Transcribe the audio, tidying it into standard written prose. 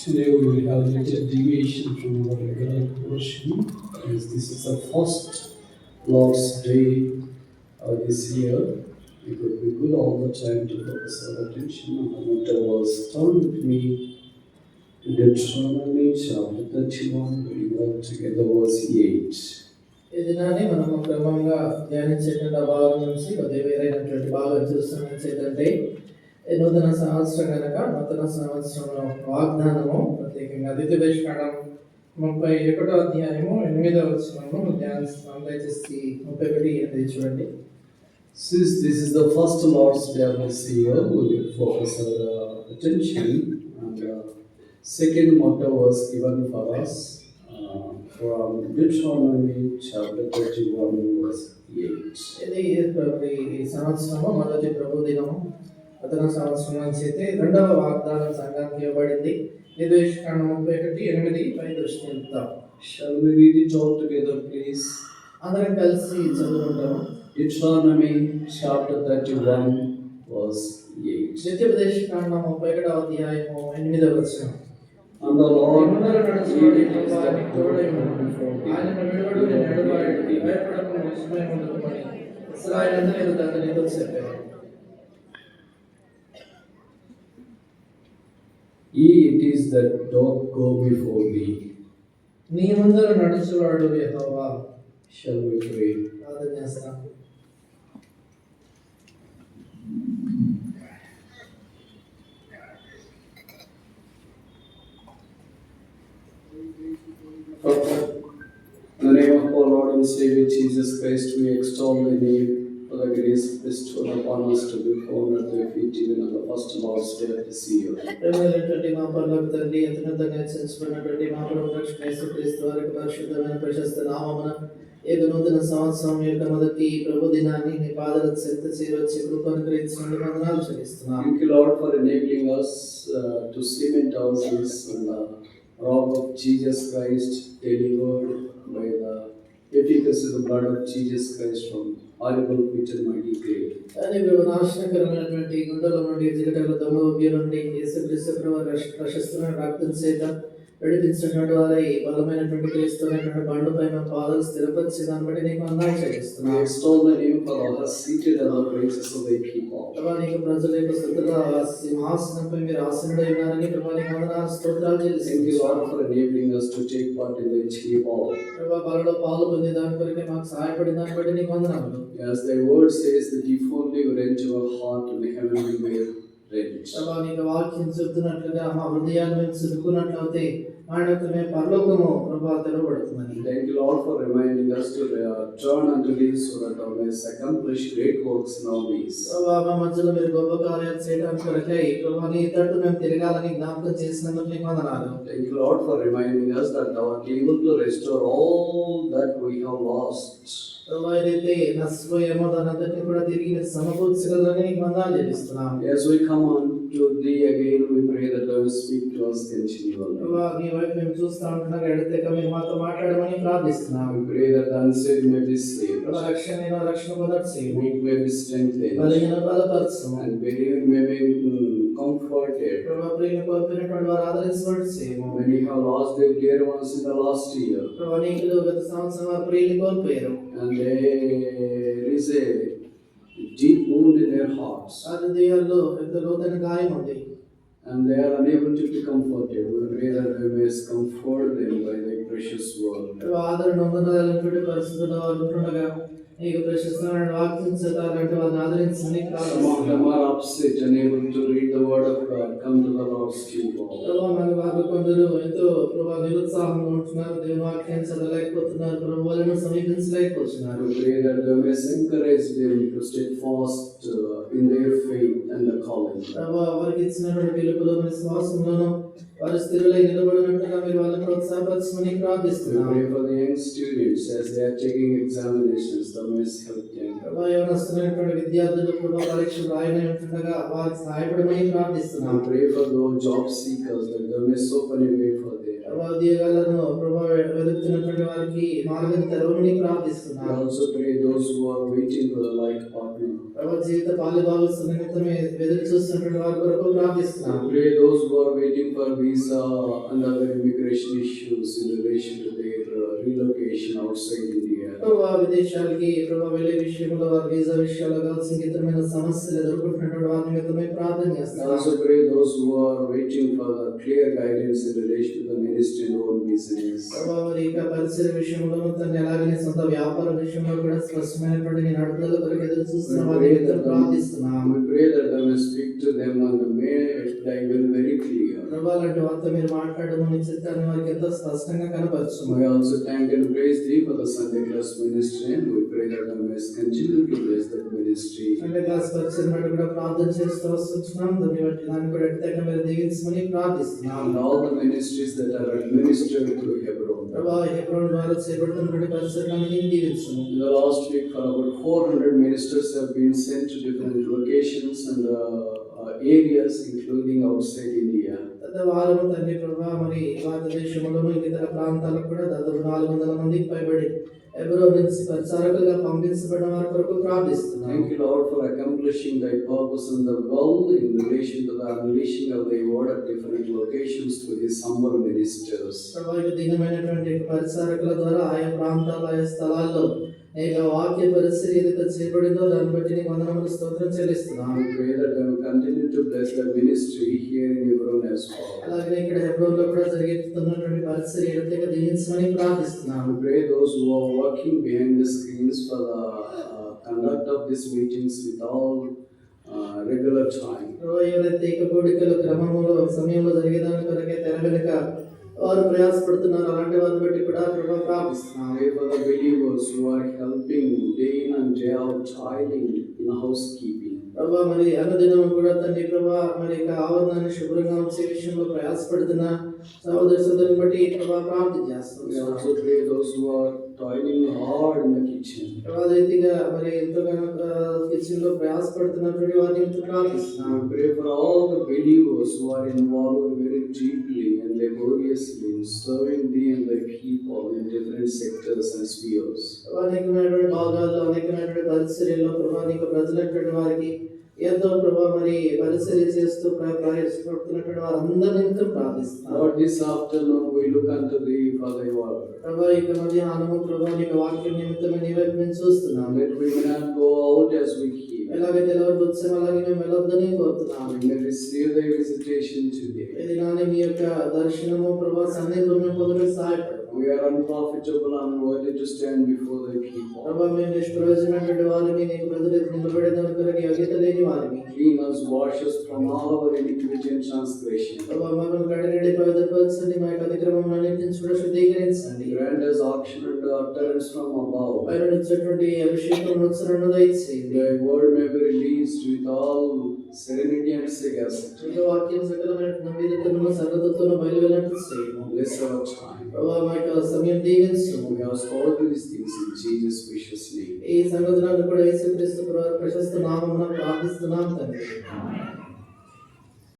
Today we will have a little deviation from our regular portion, as this is the first Lord's Day this year. It would be good all the time to focus our attention on the motto verse. Turn with me to Deuteronomy chapter 31, reading all together verse 8. ఈ దినాన్ని మనము క్రమంగా ధ్యానించేటువంటి ఆ భాగం నుంచి కొద్దిగా వేరైనటువంటి భాగం చూస్తున్నాం. చేతంటే నూతన సంవత్సరం కనుక నూతన సంవత్సరంలో వాగ్దానము ప్రత్యేకంగా ద్వితీయోపదేశకాండం 31వ అధ్యాయము 8వ వచనము ధ్యానిస్తున్నాం. దయచేసి 31:8 చూడండి. Since this is the first Lord's Day of this year, we will focus our attention on the second motto was given for us from Deuteronomy chapter 31 verse 8. ఇది ఈ సంవత్సరము మొదటి ప్రభు దినము. నూతన సంవత్సరం నుంచి అయితే రెండవ వాగ్దానం సంఘానికి ఇవ్వబడింది. ద్వితీయోపదేశకాండం 31:8 పై దృష్టి పెడతాం. Shall we read it all together, please? అందరం కలిసి చదువుకుంటాము. Deuteronomy chapter 31 verse 8. ద్వితీయోపదేశకాండం 31వ అధ్యాయము 8వ వచనం. And the Lord నడుచుకోడి ప్రభువానికి తోడై ఉండు. ఆయనను విడువడు నడువాడు. భయపడకు నిశ్చయం ఉండుమని ఇశ్రాయేలందరి ఎదుట నీతో చెప్పాను. It is that doth go before thee. నీ ముందర నడుచువాడు యెహోవా. Shall we pray? ప్రార్థన చేస్తాం. In the name of our Lord and Savior Jesus Christ, we extol thy name for the grace bestowed upon us to be found at thy feet even on the first Lord's Day of this year. ప్రేమమైనటువంటి మా పరలోక తండ్రి, అత్యున్నతంగా హెచ్చించబడినటువంటి మా ప్రభు రక్షకుడైన యేసుక్రీస్తు వారి పరిశుద్ధమైన ప్రశస్త నామమున ఈ నూతన సంవత్సరం యొక్క మొదటి ప్రభు దినాన్ని నీ పాదాలకు చెంత చేరొచ్చి కృప అనుగ్రహించినందుకు వందనాలు చెల్లిస్తున్నాం. Thank you, Lord, for enabling us to cement ourselves on the rock of Jesus Christ, delivered by the efficacy of the blood of Jesus Christ from horrible pit and mighty grave. కానీ నాశనకరమైనటువంటి గుండెల నుండి జిగటల దొంగ నుండి యేసుక్రీస్తు ప్రభు ప్రశస్తమైన రక్తం చేత విడిపించినటువంటి వారై బలమైనటువంటి క్రీస్తునైనటువంటి బండుపై మా పాదాలు స్థిరపరిచి దాన్ని బట్టి నీకు వందనాలు చెల్లిస్తున్నాం. We extol the name for thou hast seated on the praises of thy people. ప్రభా నీకు ప్రజల యొక్క స్థుతుల సింహాసనంపై మీరు ఆసీనుడై ఉన్నారని ప్రభా నీకు వందనాలు స్తోత్రాలు Thank you, చెల్లిస్తున్నాం. Lord, for enabling us to take part in the table. ప్రభా బలలో పాలు పొందే దాని కొరకే మాకు సహాయపడిన దాన్ని బట్టి నీకు వందనాలు. As thy word says that if only we rent our heart to the heavenly way rent. ప్రభా నీకు వాక్యం చెప్తున్నట్లుగా మా హృదయాన్ని మేము చురుకున్నట్లయితే ఆయన పరలోకము ప్రభా తెరవబడుతుందని. Thank you, Lord, for reminding us to turn unto thee so that thou mayest accomplish great works in our ways. ప్రభా మా మధ్యలో మీరు గొప్ప కార్యాలు చేయడానికి కొరకై ప్రభా నీ తట్టు మేము తిరగాలని జ్ఞాపకం చేసినందుకు నీకు వందనాలు. Thank you, Lord, for reminding us that thou art able to restore all that we have lost. ప్రభా ఏదైతే నష్టపోయామో దాని అంతటిని కూడా తిరిగి మీరు సమకూర్చగలరని నీకు వందనాలు చెల్లిస్తున్నాం. As we come unto thee again, we pray that thou will speak to us continually. ప్రభా నీ వైపు మేము చూస్తూ ఉంటున్నాం, ఎడతెగక మీరు మాతో మాట్లాడమని ప్రార్థిస్తున్నాం. We pray that the unsaved may be saved, ప్రభా రక్షణ పొందొచ్చు, weak may be strengthened, బలహీన బలపరచు, and believing may be comforted. ప్రభా ప్రేమ కోల్పోయినటువంటి వారు ఆదరించబడచ్చు. Many have lost their dear ones in the last year, ప్రభా అనేకులు గత సంవత్సరం వారు ప్రియులు కోల్పోయారు. and there is a deep wound in their hearts, ఆ హృదయాల్లో ఎంత లోతైన గాయం ఉంది. and they are unable to be comforted. We pray that thou mayest comfort them by thy precious word. ప్రభా ఆదరణ పొందగలిగినటువంటి పరిస్థితుల్లో వారు ఉంటుండగా నీకు ప్రశస్తమైన వాక్యం చేత అలాంటి వారిని ఆదరించమని Some of ప్రార్థిస్తున్నాం. them are upset, unable to read the word of God. Come to the Lord's table. ప్రభా మరి వారు కొందరు ఎంతో ప్రభా నిరుత్సాహంగా ఉంటున్నారు, దేవుని వాక్యాన్ని చదవలేకపోతున్నారు, ప్రభువులను సమీపించలేకపోతున్నారు. We pray that thou mayest encourage them to stay fast in their faith and the calling. ప్రభా వారికి ఇచ్చినటువంటి పిలుపులో విశ్వాసంలోనూ వారు స్థిరులై నిలబడినట్టుగా మీరు వాళ్ళని ప్రోత్సాహపరచమని We ప్రార్థిస్తున్నాం. pray for the young students as they are taking examinations. Thou mayest help them. ప్రభా యవనస్తులైనటువంటి విద్యార్థులు ప్రభా పరీక్షలు రాయని ఉంటుండగా వారికి సహాయపడమని ప్రార్థిస్తున్నాం. We pray for those job seekers that thou mayest open a way for them. ప్రభా ఉద్యోగాలను ప్రభా వెతుకుతున్నటువంటి వారికి మార్గం తెరవమని We ప్రార్థిస్తున్నాను. also pray those who are waiting for the life partner. ప్రభా జీవిత పాలుభాగస్సు నిమిత్తమే ఎదురు చూస్తున్నటువంటి వారి కొరకు We ప్రార్థిస్తున్నాను. pray those who are waiting for visa and other immigration issues in relation to their relocation outside India. ప్రభా విదేశాలకి ప్రభా వెళ్ళే విషయంలో వారి వీసా విషయాలు కావాల్సిన ఇతరమైన సమస్యలు ఎదుర్కొంటున్నటువంటి వారి నిమిత్తమే ప్రార్థన We చేస్తున్నాను. also pray those who are waiting for the clear guidance in relation to the ministry and own business. ప్రభా వారి యొక్క పరిసర విషయంలో తన ఎలాగనే సొంత వ్యాపార విషయంలో కూడా స్పష్టమైనటువంటి నీ నడుపుదల కొరకు ఎదురు చూస్తున్న వారి నిమిత్తం ప్రార్థిస్తున్నాము. We pray that thou may speak to them and make thy will very clear. ప్రభా లాంటి వారితో మీరు మాట్లాడడం నీ చిత్తాన్ని వారికి ఎంతో స్పష్టంగా కనపరచు. We also thank and praise thee for the Sunday class ministry, and we pray that thou mayest continue to bless that ministry. Sunday class పరిచయం బట్టి కూడా ప్రార్థన చేస్తూ వస్తున్నాం. దాన్ని బట్టి దాన్ని కూడా ఎట్టగా మీరు దీవించమని ప్రార్థిస్తున్నాం. And all the ministries that are administered through Hebron. ప్రభా హెబ్రోన్ ద్వారా చేపడుతున్నటువంటి పరిచయాన్ని దీవించుము. In the last week, for about 400 ministers have been sent to different locations and areas, including outside India. గత వారము తండ్రి ప్రభా మరి భారతదేశంలోను ఇతర ప్రాంతాలకు కూడా దాదాపు 400 మందికి పైబడి హెబ్రోన్ నుంచి పరిచారకులుగా పంపించబడిన వారి కొరకు ప్రార్థిస్తున్నాం. Thank you, Lord, for accomplishing thy purpose and the will in relation to the unleashing of thy word at different locations through these humble ministers. ప్రభా ఈ దినమైనటువంటి పరిచారకుల ద్వారా ఆయా ప్రాంతాలు ఆయా స్థలాల్లో అనేక వాక్య పరిస్థితి ఏదైతే చేయబడిందో దాన్ని బట్టి నీకు వందనములు స్తోత్రం చెల్లిస్తున్నాం. We pray that thou will continue to bless the ministry here in Hebron as well. అలాగే ఇక్కడ హెబ్రోన్లో కూడా జరుగుతున్నటువంటి పరిస్థితి ఏదైతే దీవించమని ప్రార్థిస్తున్నాం. We pray those who are working behind the screens for the conduct of these meetings with all regular time. ప్రభా ఎవరైతే ఇక కోడికలు క్రమములో సమయంలో జరిగేదాని కొరకే తెర వెనుక వారు ప్రయాసపడుతున్నారు అలాంటి వారిని బట్టి కూడా ప్రభా ప్రార్థిస్తున్నాం. Pray for the believers who are helping day in and day out, toiling in housekeeping. ప్రభా మరి అనుదినం కూడా తండ్రి ప్రభా మరి ఇక ఆవరణాన్ని శుభ్రంగా ఉంచే విషయంలో ప్రయాసపడుతున్న సహోదర సోదరుని బట్టి ప్రభా ప్రార్థన We చేస్తున్నాం. also pray those who are toiling hard in the kitchen. ప్రభా రీతిగా మరి ఎంతగానో కిచెన్ లో ప్రయాసపడుతున్నటువంటి వారిని ప్రార్థిస్తున్నాం. We pray for all the believers who are involved very deeply and laboriously in serving thee and thy people in different sectors and spheres. అనేకమైనటువంటి భాగాల్లో అనేకమైనటువంటి పరిచర్యల్లో ప్రభా నీకు ప్రజలైనటువంటి వారికి ఎంతో ప్రభా మరి పరిచర్య చేస్తూ ప్రయాసపడుతున్నటువంటి వారందరి నిమిత్తం ప్రార్థిస్తున్నాం. Lord, this afternoon we look unto thee for thy word. ప్రభా ఇక మధ్యాహ్నము ప్రభా నీకు వాక్యం నిమిత్తమే నీ వైపు మేము చూస్తున్నాం. That we may not go out as we hear. ఎలాగైతే ఎవరికి వచ్చామో అలాగే మేము వెళ్ళొద్దని కోరుతున్నాం. We may receive thy visitation today. ఇది నాని మీ యొక్క దర్శనము ప్రభా సన్నిధిని పొందడానికి సహాయపడు. We are unprofitable and unworthy to stand before thy people. ప్రభా మేము నిష్ప్రయోజనమైనటువంటి వారిని నీకు ప్రజలు నిలబడేదాని కొరకు యోగ్యత లేని వారిని. Clean us, wash us from all our iniquity and transgression. ప్రభా మమ్మల్ని కడిగి పవిత్రపరచండి, మా యొక్క అతిక్రమములను అన్నిటిని కూడా శుద్ధీకరించండి. Grant us auction and utterance from above. పైన నుంచినటువంటి అభిషేకం ఉత్సరణ దయచేయండి. Thy word may be released with all serenity and sagacity. ఈ వాక్యం సకలమైన నమ్మిదతను సర్వతను బయలువెళ్ళట్టు చేయము. Bless our time. ప్రభా మా యొక్క సమయం దీవించము. We ask all these things in Jesus' precious name. ఈ సంగతులను కూడా యేసుక్రీస్తు ప్రభు ప్రశస్త నామమున ప్రార్థిస్తున్నాం తండ్రి.